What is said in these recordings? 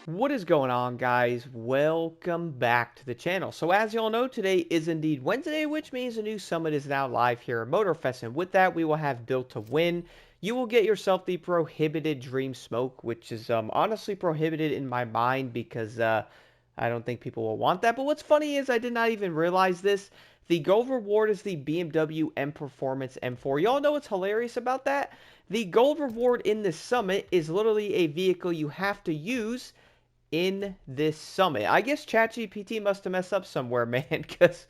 What is going on, guys? Welcome back to the channel. So as you all know, today is indeed Wednesday, which means a new summit is now live here at Motorfest. And with that, we will have Built to Win. You will get yourself the prohibited Dream Smoke, which is honestly prohibited in my mind because I don't think people will want that. But what's funny is I did not even realize this. The gold reward is the BMW M Performance M4. Y'all know what's hilarious about that? The gold reward in this summit is literally a vehicle you have to use in this summit. I guess ChatGPT must have messed up somewhere, man, because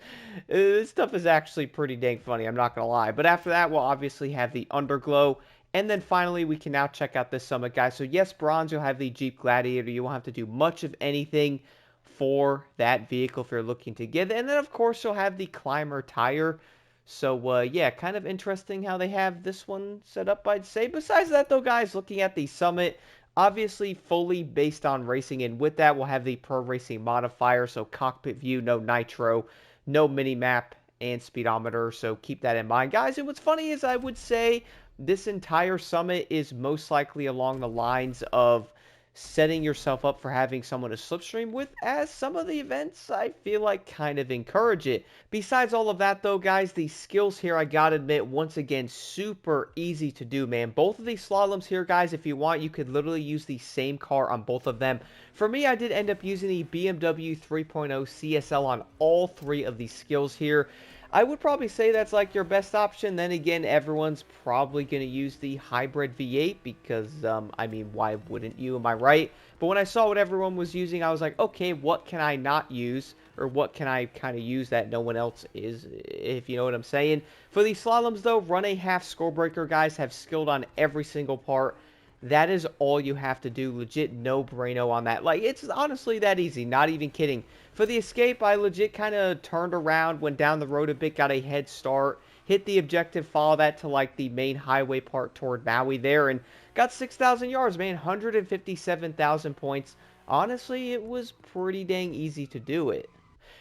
this stuff is actually pretty dang funny, I'm not going to lie. But after that, we'll obviously have the Underglow. And then finally, we can now check out this summit, guys. So yes, bronze, you'll have the Jeep Gladiator. You won't have to do much of anything for that vehicle if you're looking to get it. And then, of course, you'll have the Climber tire. So, yeah, kind of interesting how they have this one set up, I'd say. Besides that, though, guys, looking at the summit, obviously fully based on racing, and with that we'll have the pro racing modifier, so cockpit view, no nitro, no mini map and speedometer, so keep that in mind, guys. And what's funny is I would say this entire summit is most likely along the lines of setting yourself up for having someone to slipstream with, as some of the events I feel like kind of encourage it. Besides all of that though, guys, the skills here, I gotta admit, once again, super easy to do, man. Both of these slaloms here, guys, if you want, you could literally use the same car on both of them. For me, I did end up using the BMW 3.0 CSL on all three of these skills here. I would probably say that's like your best option. Then again, everyone's probably going to use the hybrid V8 because, I mean, why wouldn't you? Am I right? But when I saw what everyone was using, I was like, okay, what can I not use? Or what can I kind of use that no one else is, if you know what I'm saying? For these slaloms, though, run a half score breaker, guys. Have skilled on every single part. That is all you have to do. Legit no-brainer on that. Like, it's honestly that easy. Not even kidding. For the escape, I legit kind of turned around, went down the road a bit, got a head start, hit the objective, follow that to, like, the main highway part toward Maui there, and got 6,000 yards, man. 157,000 points. Honestly, it was pretty dang easy to do it.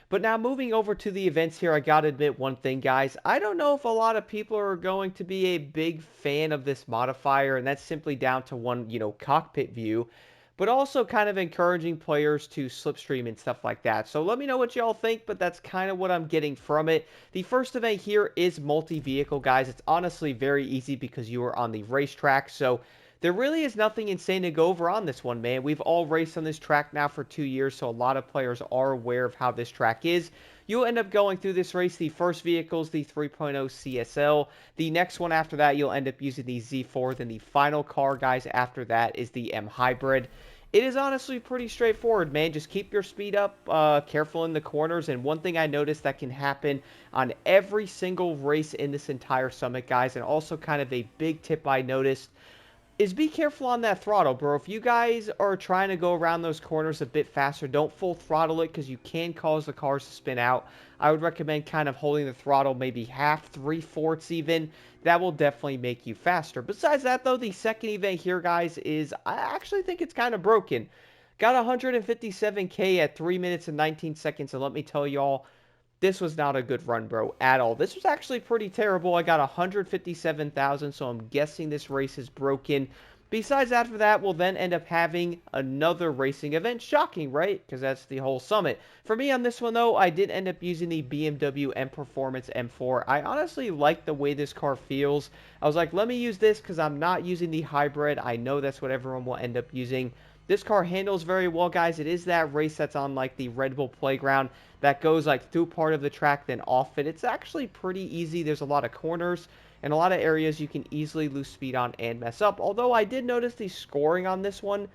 But now moving over to the events here, I gotta admit one thing, guys. I don't know if a lot of people are going to be a big fan of this modifier, and that's simply down to one, cockpit view, but also kind of encouraging players to slipstream and stuff like that. So let me know what y'all think, but that's kind of what I'm getting from it. The first event here is multi-vehicle, guys. It's honestly very easy because you are on the racetrack, so there really is nothing insane to go over on this one, man. We've all raced on this track now for 2 years, so a lot of players are aware of how this track is. You'll end up going through this race. The first vehicle is the 3.0 CSL. The next one after that, you'll end up using the Z4. Then the final car, guys, after that is the M Hybrid. It is honestly pretty straightforward, man. Just keep your speed up, careful in the corners. And one thing I noticed that can happen on every single race in this entire summit, guys, and also kind of a big tip I noticed, is be careful on that throttle, bro. If you guys are trying to go around those corners a bit faster, don't full throttle it because you can cause the cars to spin out. I would recommend kind of holding the throttle maybe half, 3/4 even. That will definitely make you faster. Besides that, though, the second event here, guys, is I actually think it's kind of broken. Got 157K at 3 minutes and 19 seconds, and let me tell y'all, this was not a good run, bro, at all. This was actually pretty terrible. I got 157,000, so I'm guessing this race is broken. Besides, after that, we'll then end up having another racing event. Shocking, right? Because that's the whole summit. For me on this one, though, I did end up using the BMW M Performance M4. I honestly like the way this car feels. I was like, let me use this because I'm not using the hybrid. I know that's what everyone will end up using. This car handles very well, guys. It is that race that's on, like, the Red Bull playground that goes, like, through part of the track, then off it. It's actually pretty easy. There's a lot of corners and a lot of areas you can easily lose speed on and mess up. Although I did notice the scoring on this one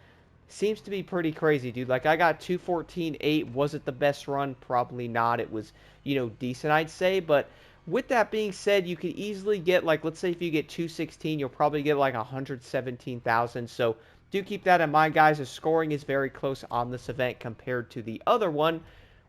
seems to be pretty crazy, dude. Like, I got 214.8. Was it the best run? Probably not. It was, decent, I'd say. But with that being said, you could easily get, like, let's say if you get 216, you'll probably get, like, 117,000. So do keep that in mind, guys. The scoring is very close on this event compared to the other one,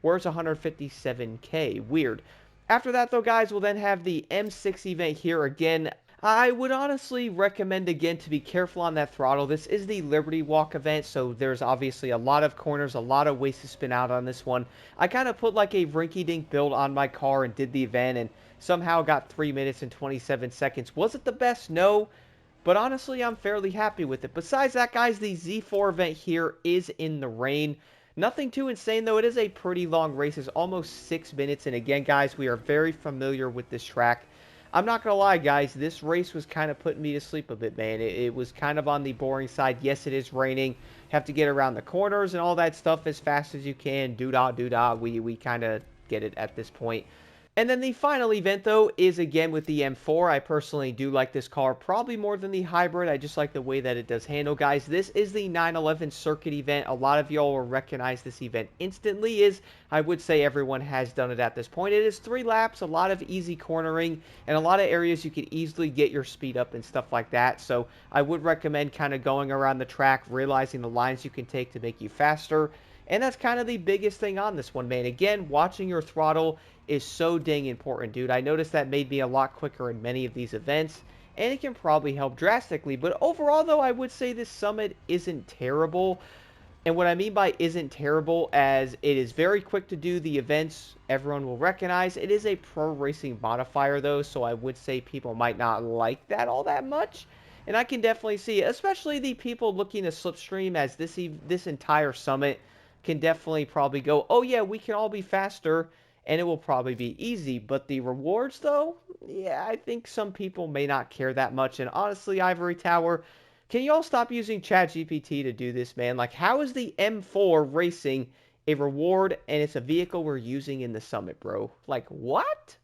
where it's 157K. Weird. After that, though, guys, we'll then have the M6 event here again. I would honestly recommend, again, to be careful on that throttle. This is the Liberty Walk event, so there's obviously a lot of corners, a lot of ways to spin out on this one. I kind of put like a rinky-dink build on my car and did the event, and somehow got 3 minutes and 27 seconds. Was it the best? No. But honestly, I'm fairly happy with it. Besides that, guys, the Z4 event here is in the rain. Nothing too insane, though. It is a pretty long race. It's almost 6 minutes. And again, guys, we are very familiar with this track. I'm not going to lie, guys. This race was kind of putting me to sleep a bit, man. It was kind of on the boring side. Yes, it is raining. Have to get around the corners and all that stuff as fast as you can. Doo-dah, doo-dah. We kind of get it at this point. And then the final event, though, is again with the M4. I personally do like this car probably more than the hybrid. I just like the way that it does handle, guys. This is the 911 circuit event. A lot of y'all will recognize this event instantly, as I would say everyone has done it at this point. It is 3 laps, a lot of easy cornering, and a lot of areas you can easily get your speed up and stuff like that. So I would recommend kind of going around the track, realizing the lines you can take to make you faster. And that's kind of the biggest thing on this one, man. Again, watching your throttle is so dang important, dude. I noticed that made me a lot quicker in many of these events, and it can probably help drastically. But overall, though, I would say this Summit isn't terrible. And what I mean by isn't terrible, as it is very quick to do the events everyone will recognize. It is a pro racing modifier, though, so I would say people might not like that all that much. And I can definitely see it, especially the people looking to slipstream, as this entire Summit can definitely probably go, oh yeah, we can all be faster, and it will probably be easy. But the rewards, though, yeah, I think some people may not care that much. And honestly, Ivory Tower, can you all stop using ChatGPT to do this, man? Like, how is the M4 Racing a reward, and it's a vehicle we're using in the Summit, bro? Like, what?